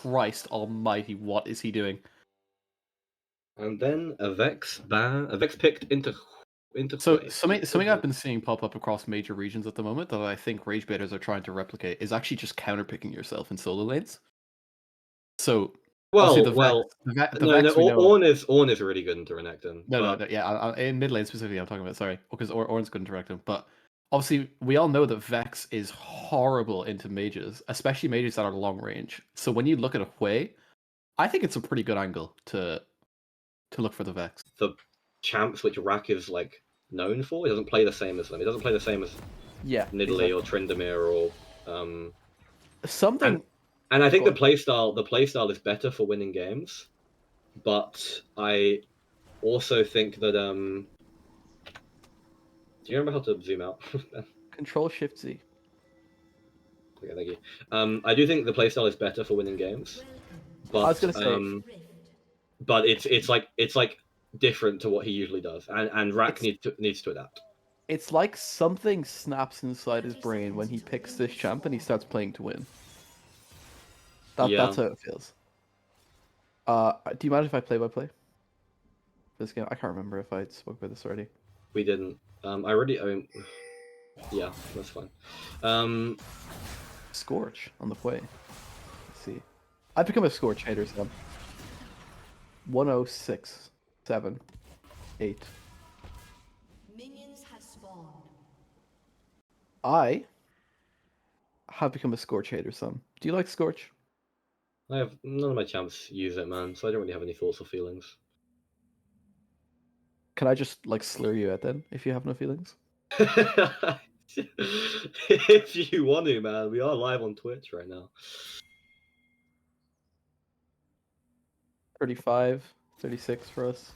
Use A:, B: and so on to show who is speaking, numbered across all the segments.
A: Christ almighty, what is he doing?
B: And then a Vex picked into
A: So
B: Hui.
A: something I've been seeing pop up across major regions at the moment that I think Ragebaiters are trying to replicate is actually just counterpicking yourself in solo lanes. So obviously the
B: no,
A: Vex we know.
B: Ornn is really good into Renekton.
A: No, yeah, in mid lane specifically, I'm talking about. Sorry, because Ornn's couldn't direct him, but obviously we all know that Vex is horrible into mages, especially mages that are long range. So when you look at a Hui, I think it's a pretty good angle to look for the Vex.
B: The champs which Rack is like known for, he doesn't play the same as them. He doesn't play the same as Nidalee or Tryndamere or
A: something.
B: And I think the playstyle is better for winning games, but I also think that do you remember how to zoom out?
A: Control Shift Z.
B: Okay, thank you. I do think the playstyle is better for winning games, but
A: I was gonna say,
B: but it's like different to what he usually does, and Rack needs to adapt.
A: It's like something snaps inside his brain when he picks this champ and he starts playing to win. That's how it feels. Do you mind if I play by play this game? I can't remember if I spoke about this already.
B: We didn't. Yeah, that's fine.
A: Scorch on the way. Let's see. I've become a Scorch hater, Sam. 106, 7, 8.
C: Minions have spawned.
A: I have become a Scorch hater, Sam. Do you like Scorch?
B: I have none of my champs use it, man, so I don't really have any thoughts or feelings.
A: Can I just like slur you out then if you have no feelings?
B: If you want to, man, we are live on Twitch right now.
A: 35, 36 for us.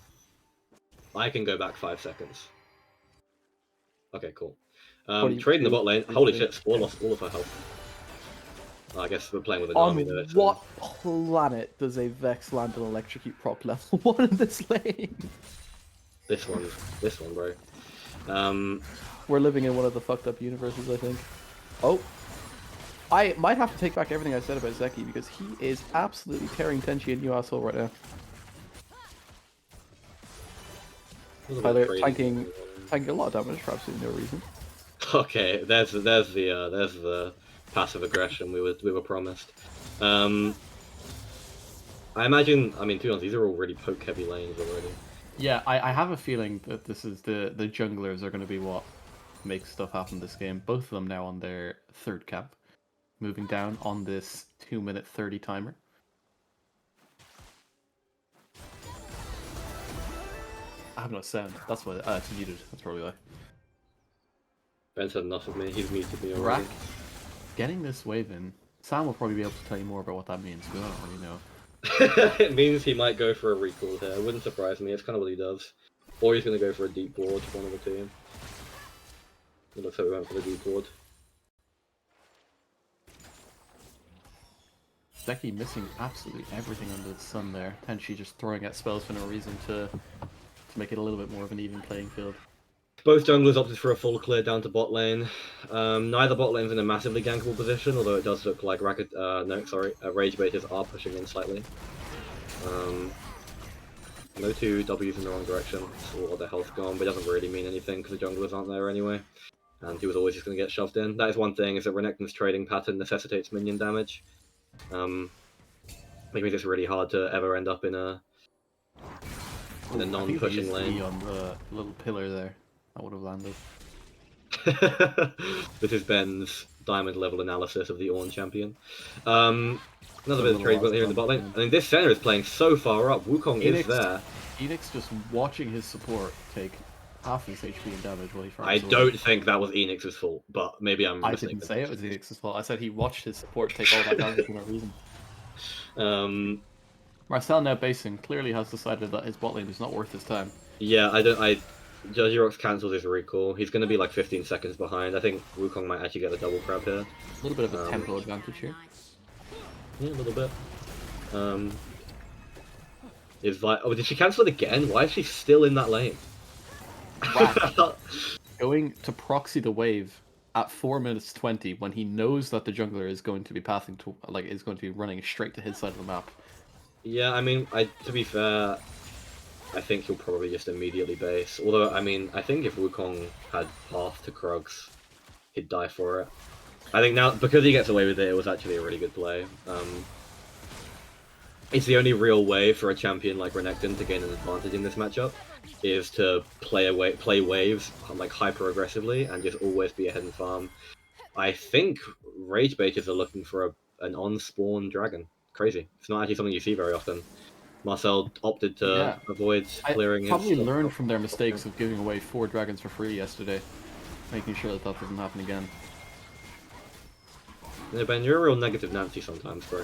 B: I can go back 5 seconds. Okay, cool.
A: 42,
B: Trading the bot lane.
A: 43.
B: Holy shit, Spawn lost all of her health. I guess we're playing with an army though.
A: On what planet does a Vex land and electrocute proc level 1 in this lane?
B: This one, bro.
A: We're living in one of the fucked up universes, I think. Oh. I might have to take back everything I said about Zeki because he is absolutely tearing Tenchi a new asshole right now. Tyler tanking a lot of damage for absolutely no reason.
B: Okay, there's the passive aggression we were promised. I imagine. I mean, to be honest, these are all really poke heavy lanes already.
A: Yeah, I have a feeling that this is the junglers are going to be what makes stuff happen this game. Both of them now on their third camp, moving down on this 2-minute 30 timer. I have no sound. That's why it's muted. That's probably why.
B: Ben's had enough of me. He's muted me already.
A: Rack getting this wave in. Sam will probably be able to tell you more about what that means. We don't really know.
B: It means he might go for a recall here. It wouldn't surprise me. It's kind of what he does. Or he's going to go for a deep ward, one of the two. It looks like we went for the deep ward.
A: Zeki missing absolutely everything under the sun there. Tenchi just throwing out spells for no reason to make it a little bit more of an even playing field.
B: Both junglers opted for a full clear down to bot lane. Neither bot lane's in a massively gankable position, although it does look like Ragebaiters are pushing in slightly. No two W's in the wrong direction, so all their health gone, but it doesn't really mean anything because the junglers aren't there anyway. And he was always just going to get shoved in. That is one thing, is that Renekton's trading pattern necessitates minion damage. Which means it's really hard to ever end up in a non-pushing lane.
A: On the little pillar there. That would have landed.
B: This is Ben's diamond level analysis of the Ornn champion. Another bit of trade here in the bot lane. I mean, this center is playing so far up. Wukong is there.
A: Enix just watching his support take half his HP and damage while he farms.
B: I don't think that was Enix's fault, but maybe I'm mistaken.
A: I didn't say it was Enix's fault. I said he watched his support take all that damage for no reason. Marcel now basing clearly has decided that his bot lane is not worth his time.
B: Yeah, Judgy Rocks cancels his recall. He's going to be like 15 seconds behind. I think Wukong might actually get a double grab here.
A: A little bit of a tempo advantage here.
B: Yeah, a little bit. Oh, did she cancel it again? Why is she still in that lane?
A: Going to proxy the wave at 4 minutes 20 when he knows that the jungler is going to be passing to is going to be running straight to his side of the map.
B: Yeah, I mean, to be fair, I think he'll probably just immediately base. Although, I mean, I think if Wukong had path to Krugs, he'd die for it. I think now, because he gets away with it, it was actually a really good play. It's the only real way for a champion like Renekton to gain an advantage in this matchup, is to play waves like hyper aggressively and just always be ahead in farm. I think Ragebaiters are looking for an on-spawn dragon. Crazy. It's not actually something you see very often. Marcel opted to avoid clearing his...
A: Probably learned from their mistakes of giving away 4 dragons for free yesterday, making sure that that doesn't happen again.
B: Yeah, Ben, you're a real negative Nancy sometimes, bro.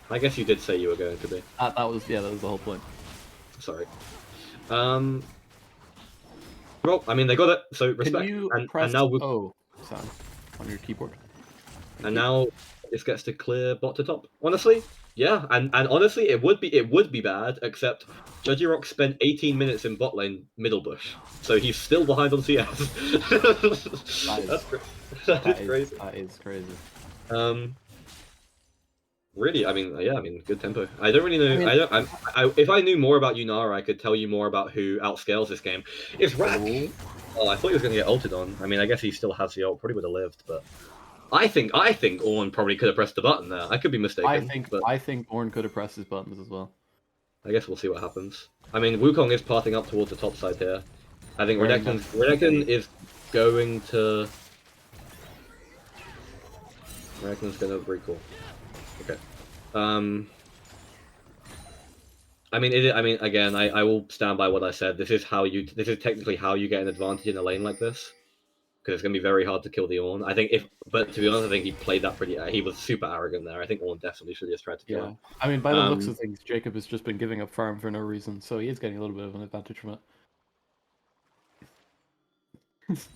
B: I guess you did say you were going to be.
A: That was the whole point.
B: Sorry. Well, I mean, they got it, so respect.
A: Can you
B: and
A: press
B: now
A: O sound on your keyboard?
B: And now this gets to clear bot to top. Honestly, yeah, and honestly, it would be bad, except Judgy Rock spent 18 minutes in bot lane middle bush, so he's still behind on CS. That is crazy.
A: That is crazy.
B: Really, I mean, yeah, I mean, good tempo. I don't really know. If I knew more about Yunara, I could tell you more about who outscales this game. It's Rack. Oh, I thought he was going to get ulted on. I mean, I guess he still has the ult. Probably would have lived, but I think Ornn probably could have pressed the button there. I could be mistaken.
A: I think Ornn could have pressed his buttons as well.
B: I guess we'll see what happens. I mean, Wukong is pathing up towards the top side here. I think Renekton is going to... Renekton's going to recall. Okay. I mean, again, I will stand by what I said. This is technically how you get an advantage in a lane like this, because it's going to be very hard to kill the Ornn. I think but to be honest, I think he played that pretty. He was super arrogant there. I think Ornn definitely should have just tried to kill him.
A: I mean, by the looks of things, Jacob has just been giving up farm for no reason, so he is getting a little bit of an advantage from it.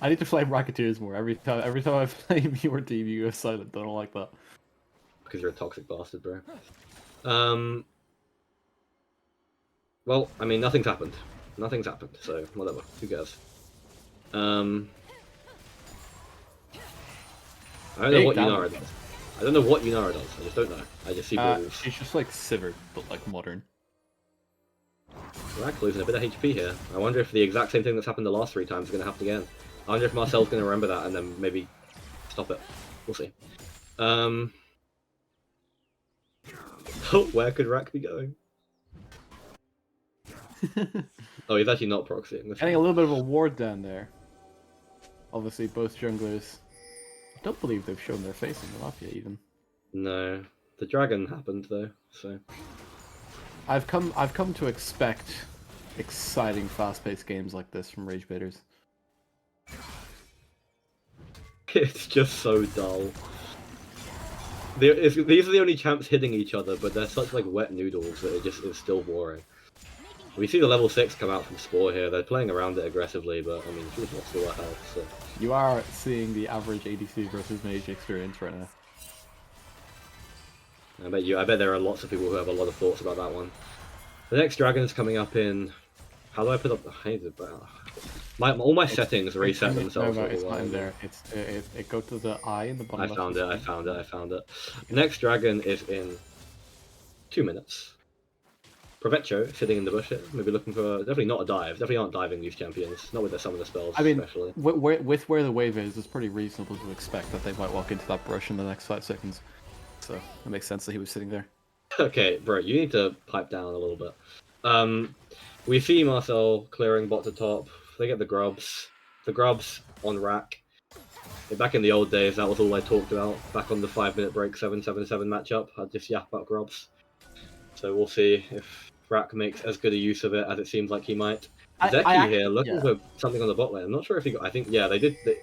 A: I need to play Racketeers more. Every time I play your team, you go silent. I don't like that.
B: Because you're a toxic bastard, bro. Well, I mean, nothing's happened. Nothing's happened, so whatever. Who cares? I don't know what Yunara does. I don't know what Yunara does. I just don't know. I just see balls.
A: She's just like Sivir, but like modern.
B: Rack losing a bit of HP here. I wonder if the exact same thing that's happened the last 3 times is going to happen again. I wonder if Marcel's going to remember that and then maybe stop it. We'll see. Where could Rack be going? Oh, he's actually not proxying.
A: Getting a little bit of a ward down there. Obviously, both junglers. I don't believe they've shown their face in the map yet, even.
B: No, the dragon happened though, so.
A: I've come to expect exciting, fast-paced games like this from Ragebaiters.
B: It's just so dull. These are the only champs hitting each other, but they're such like wet noodles that it's still boring. We see the level 6 come out from Spore here. They're playing around it aggressively, but I mean, she's not still a health, so.
A: You are seeing the average ADC versus mage experience right now.
B: I bet there are lots of people who have a lot of thoughts about that one. The next dragon is coming up in... How do I put up... all my settings reset themselves.
A: No, it's not in there. It goes to the eye in the bottom.
B: I found it. The next dragon is in 2 minutes. Provecho sitting in the bush here, maybe looking for... Definitely not a dive. Definitely aren't diving these champions. Not with some of the spells,
A: I mean,
B: especially.
A: with where the wave is, it's pretty reasonable to expect that they might walk into that brush in the next 5 seconds. So it makes sense that he was sitting there.
B: Okay, bro, you need to pipe down a little bit. We see Marcel clearing bot to top. They get the grubs. The grubs on Rack. Back in the old days, that was all I talked about. Back on the 5-minute break 7-7-7 matchup, I'd just yap about grubs. So we'll see if Rack makes as good a use of it as it seems like he might. Zeki here, looking for something on the bot lane. I'm not sure if he got... I think, yeah,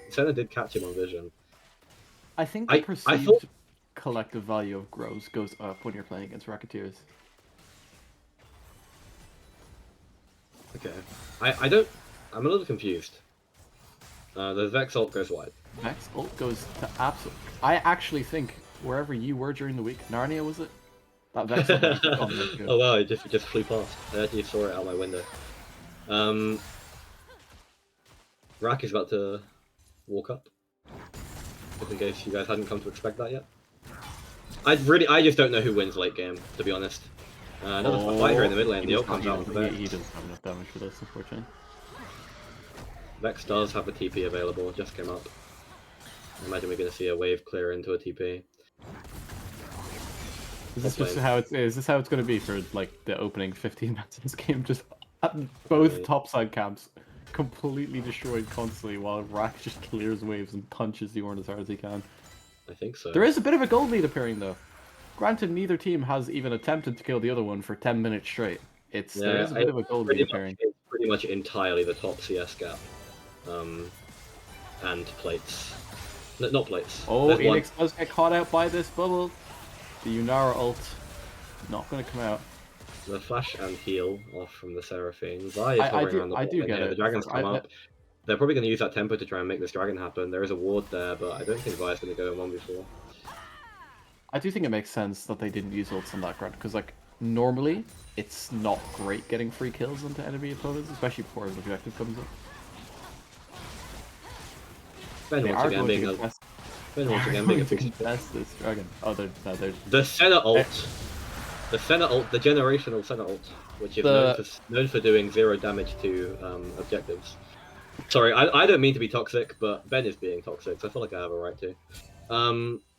B: Senna did catch him on vision.
A: I think the perceived collective value of grubs goes up when you're playing against Racketeers.
B: Okay. I'm a little confused. The Vex ult goes wide.
A: Vex ult goes to absolute... I actually think, wherever you were during the week, Narnia was it? That Vex ult
B: oh wow, it just flew past. I actually saw it out my window. Rack is about to walk up. Just in case you guys hadn't come to expect that yet. I just don't know who wins late game, to be honest. Another fight here in the mid lane. The ult comes out with Vex.
A: He doesn't have enough damage for this, unfortunately.
B: Vex does have a TP available, just came up. I imagine we're going to see a wave clear into a TP.
A: Is this how it's going to be for like the opening 15 minutes of this game? Just both topside camps completely destroyed constantly while Rack just clears waves and punches the Ornn as hard as he can.
B: I think so.
A: There is a bit of a gold lead appearing though. Granted, neither team has even attempted to kill the other one for 10 minutes straight. There is a bit of a gold lead appearing.
B: It's pretty much entirely the top CS gap. And plates. No, not plates.
A: Oh, Enix does get caught out by this bubble. The Yunara ult not going to come out.
B: The flash and heal off from the Seraphine. I do get it. The dragons come up. They're probably going to use that tempo to try and make this dragon happen. There is a ward there, but I don't think Vi's going to go in 1v4.
A: I do think it makes sense that they didn't use ults on that ground, because like normally it's not great getting free kills onto enemy opponents, especially before an objective comes up.
B: Ben once again being a
A: contest this dragon. Oh, they're
B: the Senna ult. The Senna ult, the generational Senna ult, which is known for doing 0 damage to objectives. Sorry, I don't mean to be toxic, but Ben is being toxic, so I feel like I have a right to.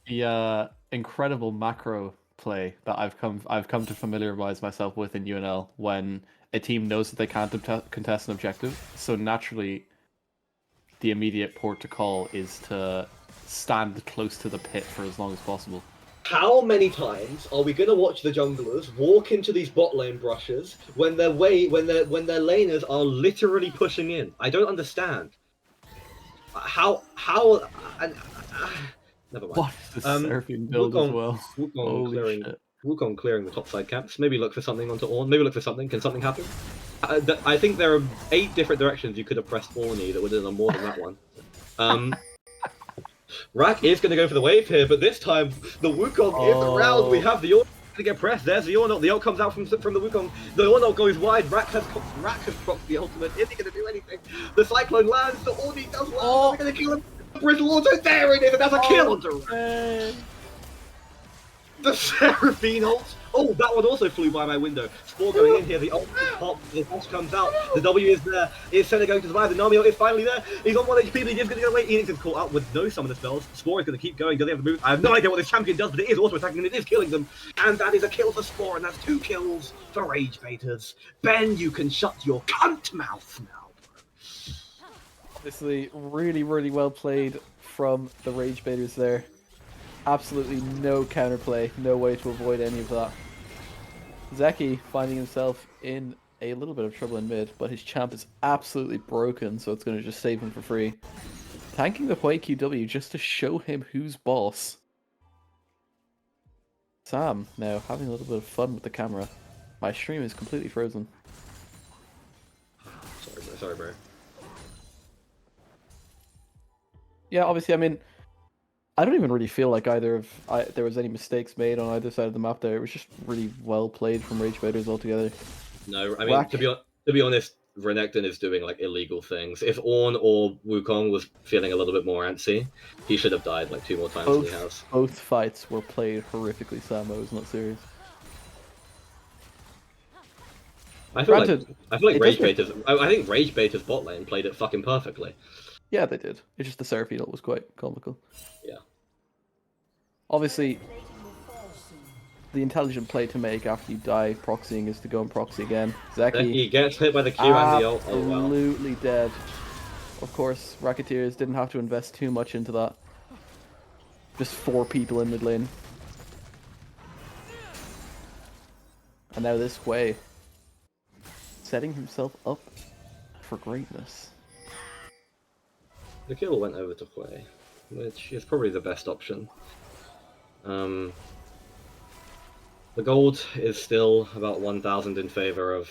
A: The incredible macro play that I've come to familiarize myself with in UNL when a team knows that they can't contest an objective, so naturally the immediate port to call is to stand close to the pit for as long as possible.
C: How many times are we going to watch the junglers walk into these bot lane brushes when their laners
B: are literally pushing in? I don't understand. Never mind.
A: What is the Seraphine build as well?
B: Wukong clearing the topside camps. Maybe look for something onto Ornn. Maybe look for something. Can something happen? I think there are 8 different directions you could have pressed Ornny that would have done more than that one. Rack is going to go for the wave here, but this time the Wukong is around. We have the Ornn to get pressed. There's the Ornn. The ult comes out from the Wukong. The Ornn goes wide. Rack has procced the ultimate. Is he going to do anything? The Cyclone lands. The Ornn does well. They're going to kill him. Brittle Auto, there it is, and that's a kill onto Rack. The Seraphine ult. Oh, that one also flew by my window. Spore going in here, the ult pops, the dash comes out, the W is there. Is Senna going to survive? The Nami ult is finally there. He's on 1 HP, but he is going to get away. Enix is caught out with no summoner spells. Spore is going to keep going. Do they have the move? I have no idea what this champion does, but it is also attacking and it is killing them. And that is a kill for Spore, and that's 2 kills for Ragebaiters. Ben, you can shut your cunt mouth now.
D: Obviously, really, really well played from the Ragebaiters there. Absolutely no counterplay, no way to avoid any of that. Zeki finding himself in a little bit of trouble in mid, but his champ is absolutely broken, so it's going to just save him for free. Tanking the white QW just to show him who's boss. Sam, now having a little bit of fun with the camera. My stream is completely frozen.
B: Sorry, bro.
D: Yeah, obviously, I mean, I don't even really feel like there was any mistakes made on either side of the map there. It was just really well played from Ragebaiters altogether.
B: No, I mean, to be honest, Renekton is doing like illegal things. If Ornn or Wukong was feeling a little bit more antsy, he should have died like 2 more times than he has.
D: Both fights were played horrifically, Sam. I was not serious.
B: I feel like Ragebaiters. I think Ragebaiters bot lane played it fucking perfectly.
D: Yeah, they did. It's just the Seraphine ult was quite comical.
B: Yeah.
D: Obviously, the intelligent play to make after you die proxying is to go and proxy again.
B: Zeki gets hit by the Q and the ult. Oh, wow.
D: Absolutely dead. Of course, Racketeers didn't have to invest too much into that. Just 4 people in mid lane. And now this way, setting himself up for greatness.
B: The kill went over to Hui, which is probably the best option. The gold is still about 1,000 in favor of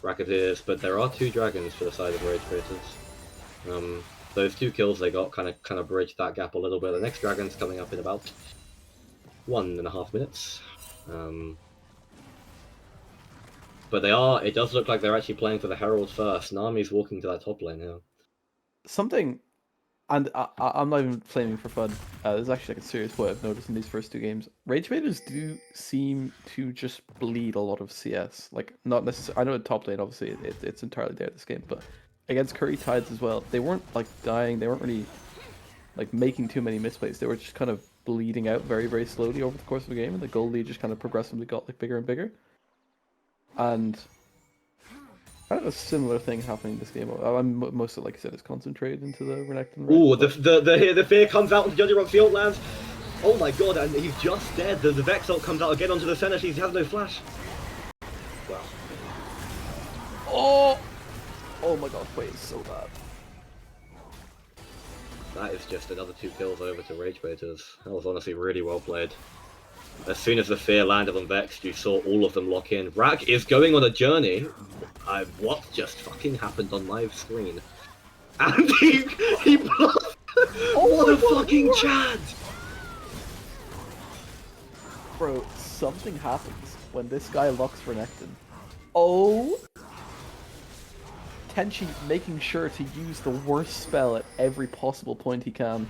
B: Racketeers, but there are 2 dragons for the side of Ragebaiters. Those 2 kills they got kind of bridged that gap a little bit. The next dragon's coming up in about 1.5 minutes. But it does look like they're actually playing for the Herald first. Nami's walking to that top lane now.
D: something, and I'm not even flaming for fun. This is actually like a serious point I've noticed in these first two games. Ragebaiters do seem to just bleed a lot of CS. Like, not necessarily. I know at top lane, obviously, it's entirely there this game, but against Curry Tides as well, they weren't like dying. They weren't really like making too many misplays. They were just kind of bleeding out very, very slowly over the course of the game, and the gold lead just kind of progressively got like bigger and bigger. And I don't know, a similar thing happening this game. Most of, like I said, is concentrated into the Renekton.
B: Ooh, the fear comes out into Judgy Rock's the ult lands. Oh my god, and he's just dead. The Vex ult comes out again onto the center. He has no flash. Wow.
D: Oh my god, wait, it's so bad.
B: That is just another 2 kills over to Ragebaiters. That was honestly really well played. As soon as the fear landed on Vex, you saw all of them lock in. Rack is going on a journey. What just fucking happened on my screen? And he bluffed! What a fucking Chad!
D: Bro, something happens when this guy locks Renekton. Oh! Tenchi making sure to use the worst spell at every possible point he can.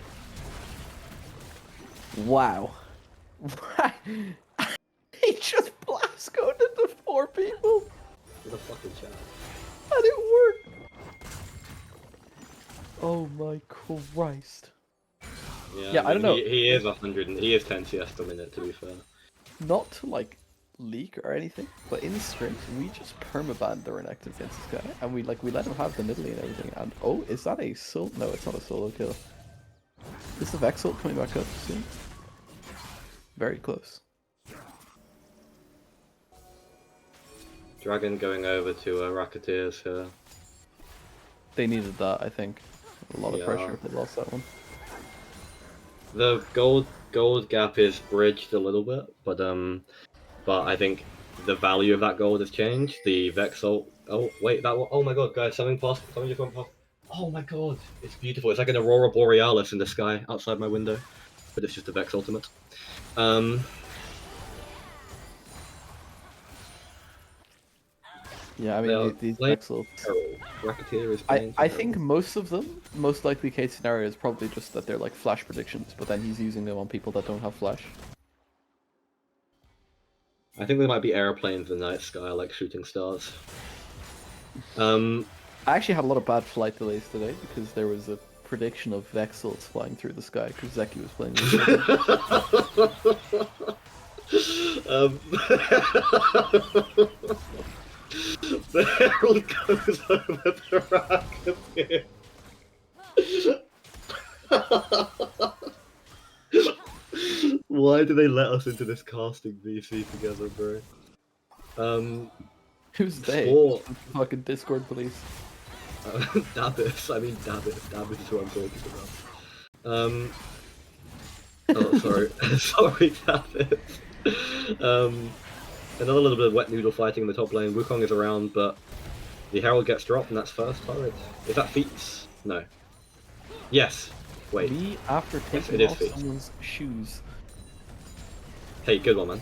D: Wow. He just blast coded into 4 people!
B: What a fucking Chad.
D: And it worked! Oh my Christ. Yeah, I don't know.
B: He is 100 and he is 10 CS per minute, to be fair.
D: Not to like leak or anything, but in scrims we just permabanned the Renekton against this guy, and we let him have the mid lane and everything. And oh, is that a solo? No, it's not a solo kill. Is the Vex ult coming back up soon? Very close.
B: Dragon going over to Racketeers here.
D: They needed that, I think. A lot of
B: Yeah.
D: pressure if they lost that one.
B: The gold gap is bridged a little bit, but I think the value of that gold has changed. The Vex ult. Oh wait, that one. Oh my god, guys, something just went past. Oh my god, it's beautiful. It's like an aurora borealis in the sky outside my window, but it's just a Vex ultimate.
D: Yeah, I mean these Vex ults.
B: Racketeer is.
D: I think most of them, most likely case scenario is probably just that they're like flash predictions, but then he's using them on people that don't have flash.
B: I think there might be airplanes in the night sky, like shooting stars. I
D: I actually had a lot of bad flight delays today because there was a prediction of Vex ults flying through the sky because Zeki was playing
B: The herald goes over the Racketeer. Why do they let us into this casting VC together, bro?
D: Who's they?
B: Sport.
D: Fucking Discord police.
B: Dabbis. I mean Dabbis. Dabbis is who I'm talking about. Oh, sorry. Sorry, Dabbis. Another little bit of wet noodle fighting in the top lane. Wukong is around, but the Herald gets dropped, and that's first turret. Is that Feats? No. Yes. Wait.
D: Me after
B: Yes,
D: taking
B: it is
D: off
B: Feats.
D: someone's shoes.
B: Hey, good one, man.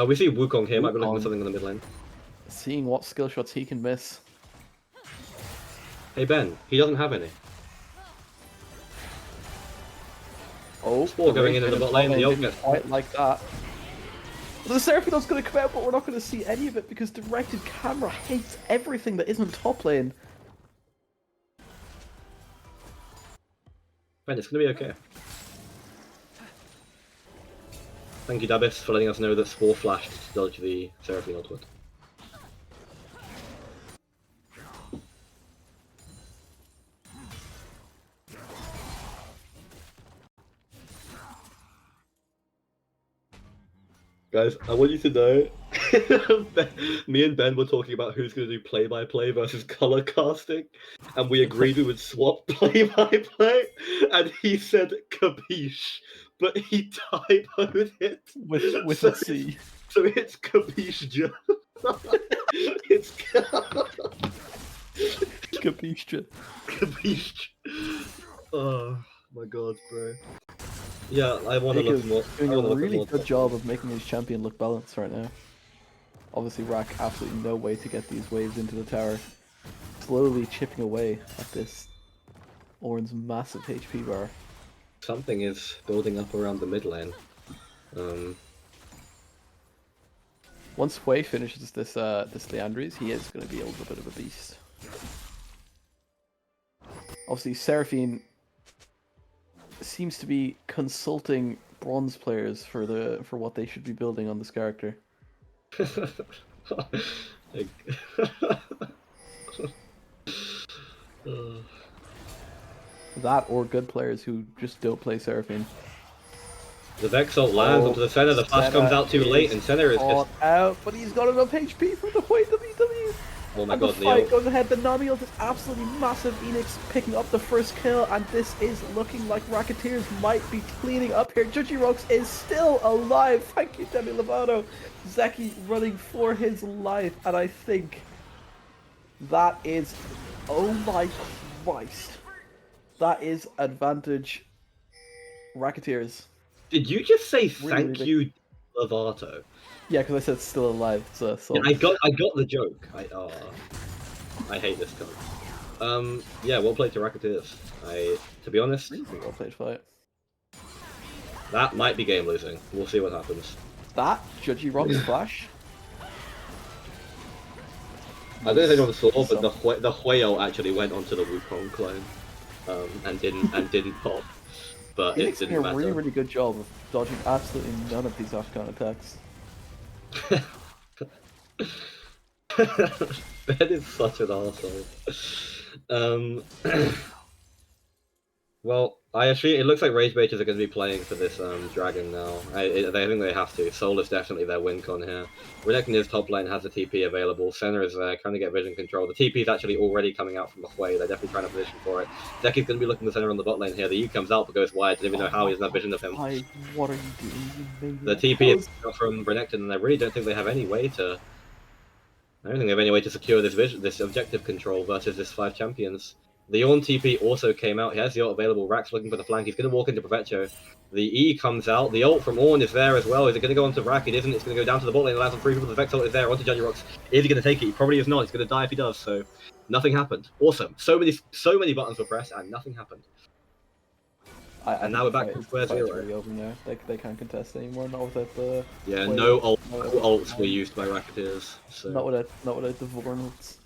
B: We see Wukong here. Might be looking
D: Wukong.
B: for something in the mid lane.
D: Seeing what skill shots he can miss.
B: Hey, Ben. He doesn't have any.
D: Oh,
B: Spore going into the bot lane. The ult
D: didn't
B: gets...
D: quite like that. The Seraphino's going to come out, but we're not going to see any of it because directed camera hates everything that isn't top lane.
B: Ben, it's going to be okay. Thank you, Dabbis, for letting us know that Spore flashed to dodge the Seraphine ultimate. Guys, I want you to know, me and Ben were talking about who's going to do play-by-play versus color casting, and we agreed we would swap play-by-play, and he said capiche, but he typoed it.
D: With
B: so
D: a C.
B: So it's capiche. It's
D: Capiche.
B: capiche. Oh my god, bro. Yeah, I want to
D: Nick
B: look
D: is
B: more.
D: doing
B: I
D: a
B: wanna look at
D: really
B: more
D: good job of making his champion look balanced right now. Obviously, Rack absolutely no way to get these waves into the tower. slowly chipping away at this Oran's massive HP bar.
B: Something is building up around the mid lane.
D: Once Hui finishes this this Leandries, he is going to be a little bit of a beast. Obviously, Seraphine seems to be consulting bronze players for what they should be building on this character.
B: Like...
D: That or good players who just don't play Seraphine.
B: The Vex ult lands onto the center, the flash comes out too late, and center is just...
D: out, but he's got enough HP for the Hui WW.
B: Oh my
D: And
B: god,
D: the
B: the
D: fight
B: ult.
D: goes ahead. The Nami ult is absolutely massive. Enix picking up the first kill, and this is looking like Racketeers might be cleaning up here. Judgy Rocks is still alive. Thank you, Demi Lovato. Zeki running for his life, and I think that is, oh my Christ, that is advantage Racketeers.
B: Did you just say thank
D: really
B: you, Lovato?
D: Yeah, because I said still alive. So
B: Yeah, I got the joke. I hate this code. Yeah, well played to Racketeers. To be honest,
D: really well played fight.
B: that might be game losing. We'll see what happens.
D: That Judgy Rocks flash.
B: I don't know if anyone saw, but the whale actually went onto the Wukong clone, and didn't pop. But it
D: Enix doing
B: didn't
D: a
B: matter.
D: really, really good job of dodging absolutely none of these Afghan attacks.
B: Ben is such an arsehole. Well, it looks like Ragebaiters are going to be playing for this dragon now. I think they have to. Soul is definitely their win con here. Renekton's top lane has the TP available. Senna is there, trying to get vision control. The TP is actually already coming out from the Hui. They're definitely trying to position for it. Zeki's going to be looking the Senna on the bot lane here. The E comes out but goes wide. Don't even know how he doesn't have vision of him.
D: What are you doing?
B: The TP is from Renekton, and I really don't think they have any way to... I don't think they have any way to secure this objective control versus this 5 champions. The Ornn TP also came out. He has the ult available. Rax looking for the flank. He's going to walk into Provecho. The E comes out. The ult from Ornn is there as well. Is it going to go onto Rack? It isn't. It's going to go down to the bot lane. Lands on 3 people. The Vex ult is there. Onto Judgy Rocks. Is he going to take it? He probably is not. He's going to die if he does. So nothing happened. Awesome. So many buttons were pressed and nothing happened. And now we're back to square zero.
D: Really over now. They can't contest anymore. Not without the
B: No ults were used by Racketeers. So
D: not without the Vorn ults.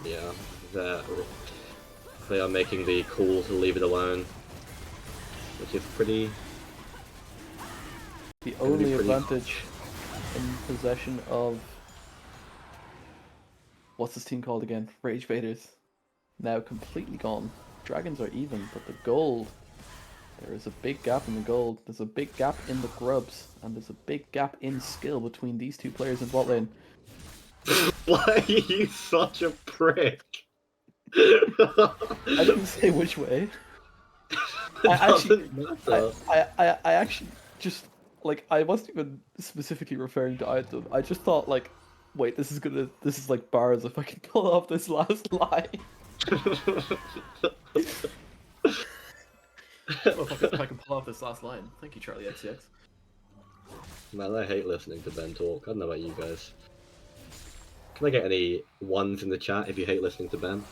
B: yeah, they are making the call to leave it alone, which is pretty...
D: The only advantage in possession of... What's this team called again? Ragebaiters. Now completely gone. Dragons are even, but the gold... There is a big gap in the gold. There's a big gap in the grubs. And there's a big gap in skill between these two players in bot lane.
B: Why are you such a prick?
D: I didn't say which way. I actually just, like, I wasn't even specifically referring to either. I just thought, like, wait, this is like bars if I can pull off this last line.
A: Well, if I can pull off this last line. Thank you, Charlie XCX.
B: Man, I hate listening to Ben talk. I don't know about you guys. Can I get any ones in the chat if you hate listening to Ben?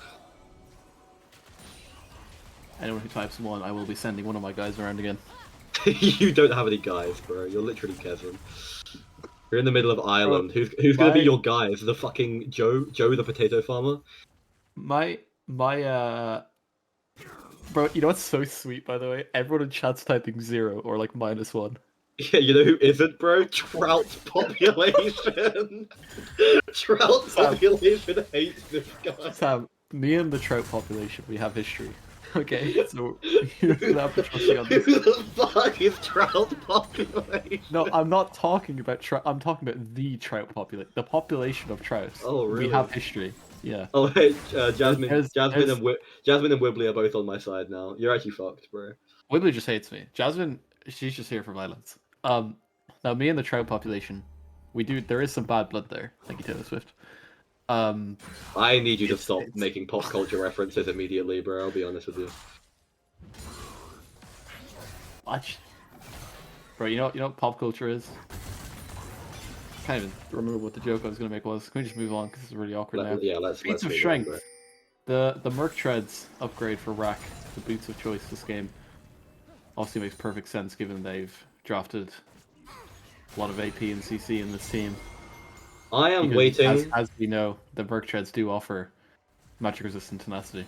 A: Anyone who types 1, I will be sending one of my guys around again.
B: You don't have any guys, bro. You're literally Kevin. You're in the middle of Ireland. Who's gonna be your guys? The fucking Joe the potato farmer?
A: Bro, you know what's so sweet, by the way? Everyone in chat's typing 0 or like -1.
B: Yeah, you know who isn't, bro? Trout population. Trout population hates this guy.
A: Sam, me and the trout population, we have history. Okay, so you don't have to trust me on
B: Who
A: this.
B: the fuck is trout population?
A: No, I'm not talking about trout. I'm talking about the trout population, the population of trouts.
B: Oh, really?
A: We have history. Yeah.
B: Oh, hey, Jasmine
A: There's-
B: Jasmine and Wibbly are both on my side now. You're actually fucked, bro.
A: Wibbly just hates me. Jasmine, she's just here for violence. Now me and the trout population, there is some bad blood there. Thank you, Taylor Swift.
B: I need you to stop making pop culture references immediately, bro. I'll be honest with you.
A: Watch. Bro, you know what pop culture is? Can't even remember what the joke I was gonna make was. Can we just move on? Because it's really awkward now.
B: Yeah, let's
A: Feats of
B: move on,
A: strength.
B: bro.
A: The Merc Treads upgrade for Rack, the boots of choice this game, obviously makes perfect sense given they've drafted a lot of AP and CC in this team.
B: I am
A: Because
B: waiting.
A: as we know, the Merc Treads do offer magic resistant tenacity.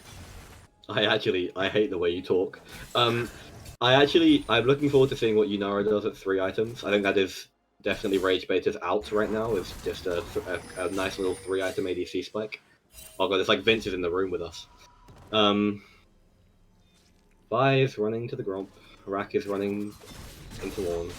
B: I hate the way you talk. I'm looking forward to seeing what Yunara does at 3 items. I think that is definitely Ragebaiters out right now. It's just a nice little 3-item ADC spike. Oh god, it's like Vince is in the room with us. Vi is running to the Gromp. Rack is running into Lorne,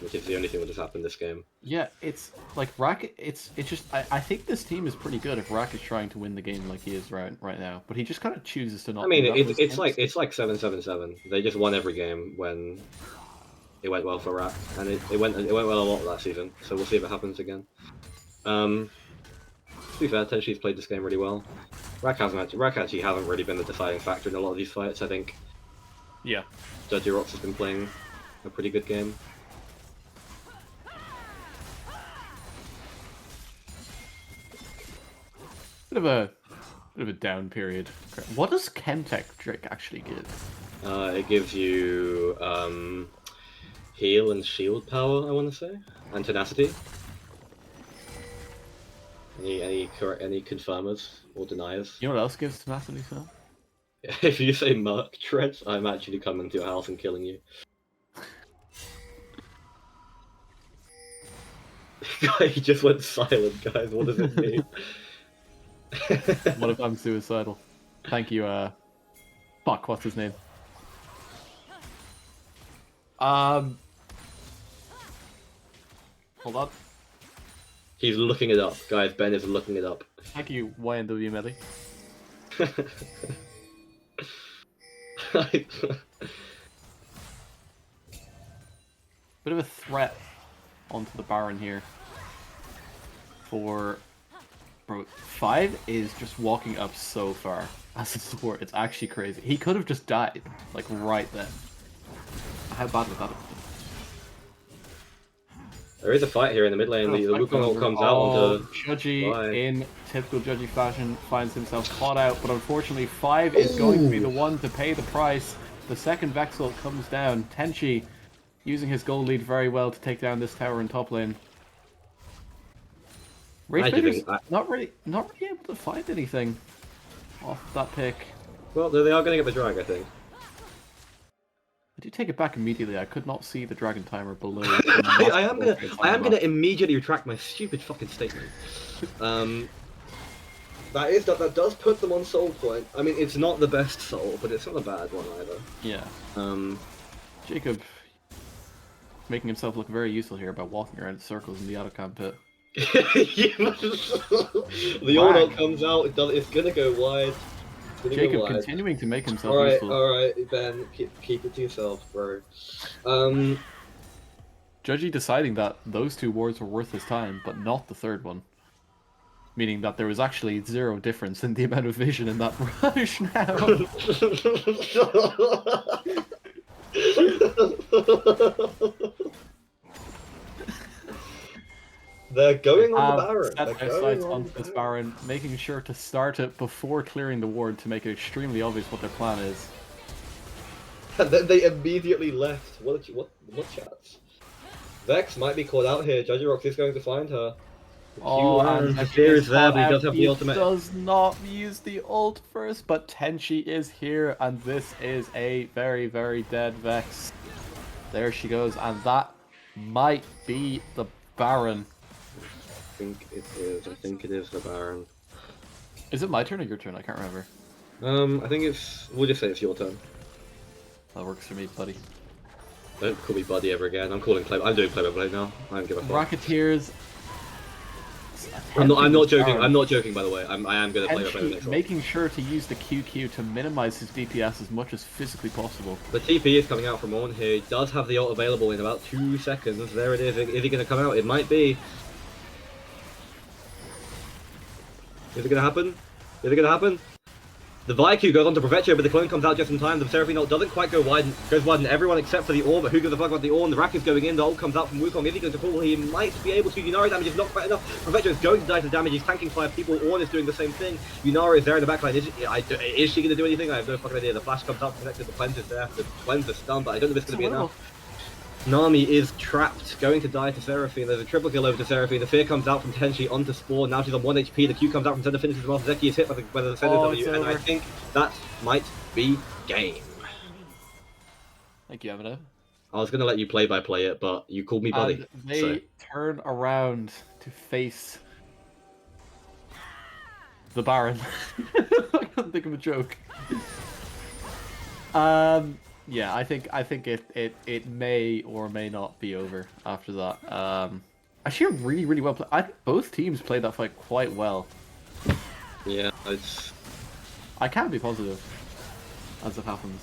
B: which is the only thing that has happened this game.
A: Yeah, it's like Rack. It's just I think this team is pretty good if Rack is trying to win the game like he is right now. But he just kind of chooses to not.
B: I mean,
A: do that
B: it's
A: most
B: it's
A: games.
B: like it's like 7-7-7. They just won every game when it went well for Rack, and it went well a lot that season. So we'll see if it happens again. To be fair, Tenshi's played this game really well. Rack actually hasn't really been the deciding factor in a lot of these fights. I think
A: Yeah.
B: Judgy Rocks has been playing a pretty good game.
A: Bit of a down period. What does Chemtech Drake actually give?
B: It gives you heal and shield power, I want to say, and tenacity. Any confirmers or deniers?
A: You know what else gives tenacity, Phil?
B: If you say Merc Treads, I'm actually coming to your house and killing you. He just went silent, guys. What does it mean?
A: What if I'm suicidal? Thank you, fuck, what's his name? Hold on.
B: He's looking it up, guys. Ben is looking it up.
A: Thank you, YNW Melly. Bit of a threat onto the Baron here. For... Bro, 5 is just walking up so far as a support. It's actually crazy. He could have just died, like, right then. How bad would that have been?
B: There is a fight here in the mid lane. The Wukong ult comes out onto
A: Judgy,
B: Five.
A: in typical Judgy fashion, finds himself caught out, but unfortunately 5 is going to be the one to pay the price. The second Vex ult comes down. Tenchi using his gold lead very well to take down this tower in top lane. Ragebaiters not really able to find anything off that pick.
B: Well, they are going to get the drag, I think.
A: I do take it back immediately. I could not see the dragon timer below.
B: I am gonna immediately retract my stupid fucking statement.
C: That does put them on soul point. I mean,
B: It's not the best soul, but it's not a bad one either.
A: Yeah. Jacob making himself look very useful here by walking around in circles in the Autocam pit.
C: The order comes out. It's gonna go wide.
A: Jacob continuing to make himself
C: All
A: useful.
C: right, Ben, keep it to yourself, bro.
A: Judgy deciding that those 2 wards were worth his time, but not the third one. Meaning that there was actually 0 difference in the amount of vision in that rush now.
C: They're going on the Baron.
A: Set their sights onto this Baron, making sure to start it before clearing the ward to make it extremely obvious what their plan is.
C: And then they immediately left. What chats? Vex might be caught out here. Judgy Rocks is going to find her.
A: Oh, and
B: the fear is there, but he does have the ultimate.
A: He does not use the ult first, but Tenchi is here, and this is a very, very dead Vex. There she goes, and that might be the Baron.
B: I think it is the Baron.
A: Is it my turn or your turn? I can't remember.
B: I think we'll just say it's your turn.
A: That works for me, buddy.
B: Don't call me buddy ever again. I'm doing play-by-play now. I don't give a fuck.
A: Racketeers.
B: I'm not joking. I'm not joking, by the way. I am going to play by next one.
A: Making sure to use the QQ to minimize his DPS as much as physically possible.
B: The TP is coming out from on here. He does have the ult available in about 2 seconds. There it is. Is he going to come out? It might be. Is it going to happen? Is it going to happen? The Vaiku goes on to Provetio, but the clone comes out just in time. The Seraphine ult doesn't quite go wide, goes wide, and everyone except for the Ornn, but who gives a fuck about the Ornn? The Rack is going in, the ult comes out from Wukong. Is he going to pull? He might be able to. Yunara damage is not quite enough. Provetio is going to die to damage, he's tanking 5 people. Ornn is doing the same thing. Yunara is there in the backline. Is she going to do anything? I have no fucking idea. The flash comes out, protected, the cleanse is there. The cleanse is stunned, but I don't know if it's going to be enough. Nami is trapped, going to die to Seraphine. There's a triple kill over to Seraphine. The fear comes out from Tenchi onto Spore. Now she's on 1 HP. The Q comes out from center, finishes him off. Zeki is hit by the defender W, and I think that might be game.
A: Thank you, Eminem.
B: I was going to let you play-by-play it, but you called me buddy.
A: And they turn around to face the Baron. I can't think of a joke. Yeah, I think it may or may not be over after that. Actually, really well played. I think both teams played that fight quite well.
B: Yeah, it's.
A: I can be positive as it happens.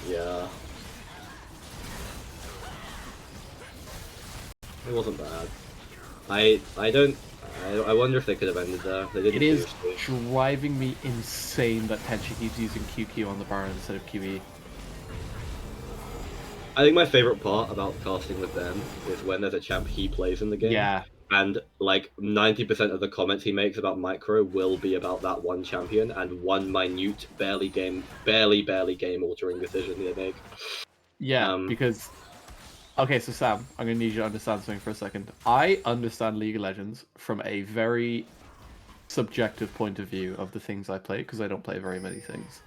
B: Yeah. It wasn't bad. I wonder if they could have ended there. They didn't.
A: It is driving me insane that Tenchi keeps using QQ on the Baron instead of QE.
B: I think my favorite part about casting with them is when there's a champ he plays in the game.
A: Yeah.
B: And like 90% of the comments he makes about Micro will be about that one champion and one minute, barely game altering decision they make.
A: Yeah, because. Okay, so Sam, I'm going to need you to understand something for a second. I understand League of Legends from a very subjective point of view of the things I play, because I don't play very many things.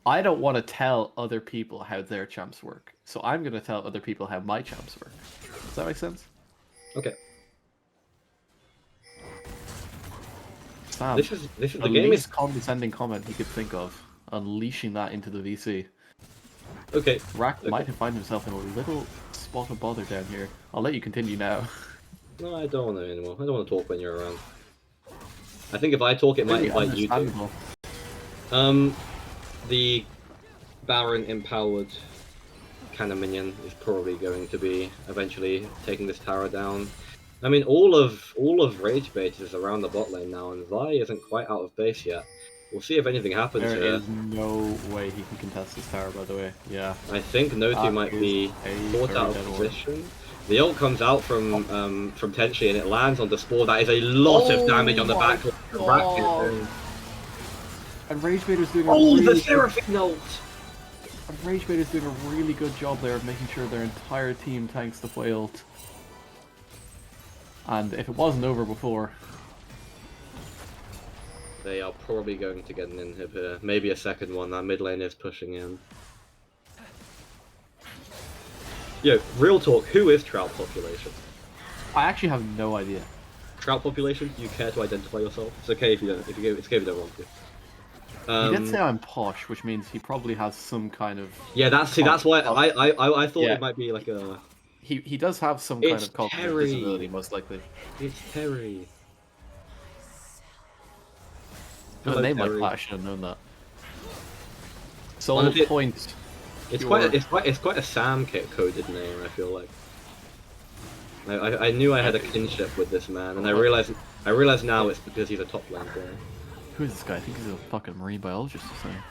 A: I don't want to tell other people how their champs work, so I'm going to tell other people how my champs work. Does that make sense?
B: Okay.
A: Sam,
B: This is the
A: the
B: game
A: least
B: is
A: condescending comment he could think of, unleashing that into the VC.
B: okay.
A: Rack
B: Okay.
A: might have found himself in a little spot of bother down here. I'll let you continue now.
B: No, I don't want to anymore. I don't want to talk when you're around. I think if I talk, it might
A: Really
B: invite you to.
A: understandable.
B: The Baron empowered cannon minion is probably going to be eventually taking this tower down. I mean, all of Ragebaiters is around the bot lane now, and Vi isn't quite out of base yet. We'll see if anything happens
A: There
B: here.
A: is no way he can contest this tower, by the way. Yeah.
B: I think Notu might be caught out of position. The ult comes out from Tenchi and it lands on the Spore. That is a lot of damage on the back.
A: And Ragebaiter's doing
B: the Seraphine ult!
A: And Ragebaiter's doing a really good job there of making sure their entire team tanks the Hwei ult. And if it wasn't over before,
B: They are probably going to get an inhib here. Maybe a second one. That mid lane is pushing in. Yo, real talk, who is Trout Population?
A: I actually have no idea.
B: Trout Population, do you care to identify yourself? It's okay if you don't, it's okay if you don't want to.
A: He did say I'm posh, which means he probably has some kind of...
B: Yeah, that's why I thought
A: Yeah.
B: it might be like a...
A: He does have some kind
B: It's
A: of cognitive
B: Terry.
A: disability, most likely.
B: It's Terry.
A: With a
B: Hello,
A: name like
B: Terry.
A: that, I should have known that. Sole
B: Honestly,
A: point.
B: It's
A: Pure.
B: quite a Sam coded name. I feel like. I knew I had a kinship with this man, and I realize now it's because he's a top lane player.
A: Who is this guy? I think he's a fucking marine biologist or something.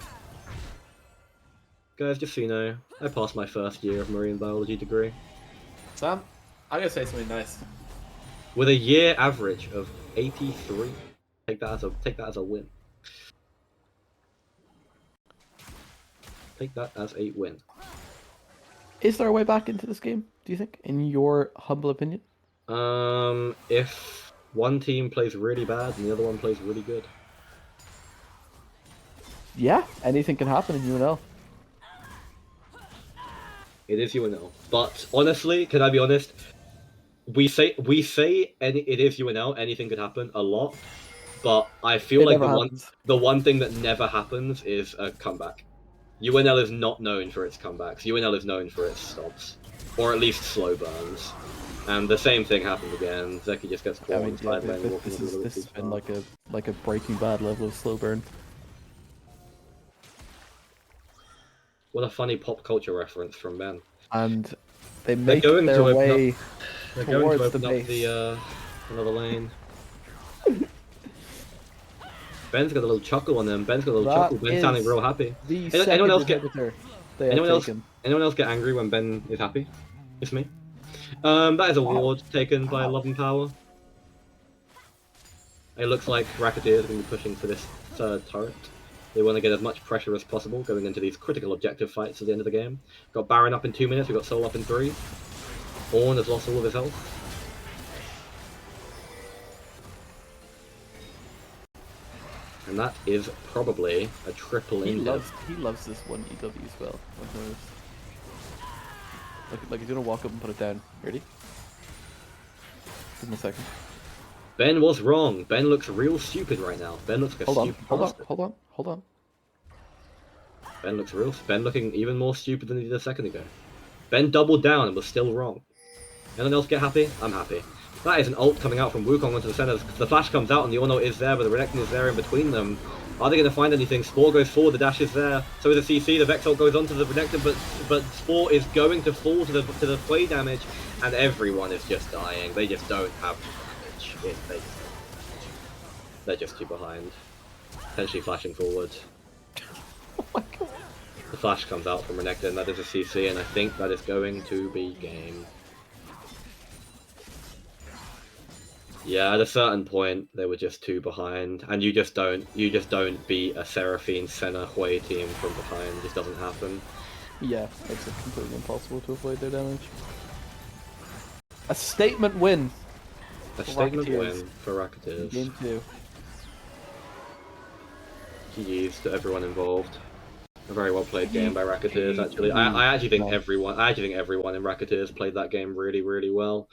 B: Guys, just so you know, I passed my first year of marine biology degree
A: Sam, I'm gonna say something nice.
B: with a year average of 83. Take that as a win. Take that as a win.
D: Is there a way back into this game, do you think, in your humble opinion?
B: If one team plays really bad and the other one plays really good.
D: Yeah, anything can happen in UNL.
B: It is UNL. But honestly, can I be honest? We say it is UNL, anything could happen a lot. But I feel
D: It
B: like
D: never happens.
B: the one thing that never happens is a comeback. UNL is not known for its comebacks. UNL is known for its stops. Or at least slow burns. And the same thing happened again. Zeki just gets caught on side lane walking a little bit
D: this
B: too
D: has been
B: far.
D: like a Breaking Bad level of slow burn.
B: What a funny pop culture reference from Ben.
D: And they make
B: going
D: their
B: to open
D: way
B: They're going
D: towards
B: to
D: the
B: open up
D: base.
B: the another lane. Ben's got a little chuckle on them. Ben's got a little
D: That
B: chuckle. Ben's sounding
D: is
B: real happy.
D: The
B: Anyone
D: second
B: else get-
D: inhibitor they have
B: Anyone else?
D: taken.
B: Anyone else get angry when Ben is happy? It's me. That is a
D: Wow.
B: ward taken by
D: Wow.
B: Love and Power. It looks like Racketeers are going to be pushing for this third turret. They want to get as much pressure as possible going into these critical objective fights at the end of the game. Got Baron up in 2 minutes, we got Soul up in 3. Ornn has lost all of his health. And that is probably a triple
D: He
B: indev.
D: loves this one EW as well. I've noticed. Like he's gonna walk up and put it down. Ready? Give him a second.
B: Ben was wrong. Ben looks real stupid right now. Ben looks like a
D: Hold on,
B: stupid
D: hold on,
B: bastard.
D: hold on.
B: Ben looks Ben looking even more stupid than he did a second ago. Ben doubled down and was still wrong. Anyone else get happy? I'm happy. That is an ult coming out from Wukong onto the center. The flash comes out and the Ono is there, but the Renekton is there in between them. Are they going to find anything? Spore goes forward, the dash is there. So is the CC, the Vex ult goes onto the Renekton, but Spore is going to fall to the play damage, and everyone is just dying. They just don't have damage. They're just too behind. Potentially flashing forward.
D: Oh my god.
B: The flash comes out from Renekton, that is a CC, and I think that is going to be game. Yeah, at a certain point, they were just too behind, and you just don't beat a Seraphine Senna Hui team from behind. It just doesn't happen.
D: Yeah, it's completely impossible to avoid their damage. A statement win.
B: A
D: For
B: statement
D: Racketeers.
B: win for Racketeers.
D: Game 2.
B: GG's to everyone involved. A very well played game by Racketeers. Actually, I actually think everyone in Racketeers played that game really, really well.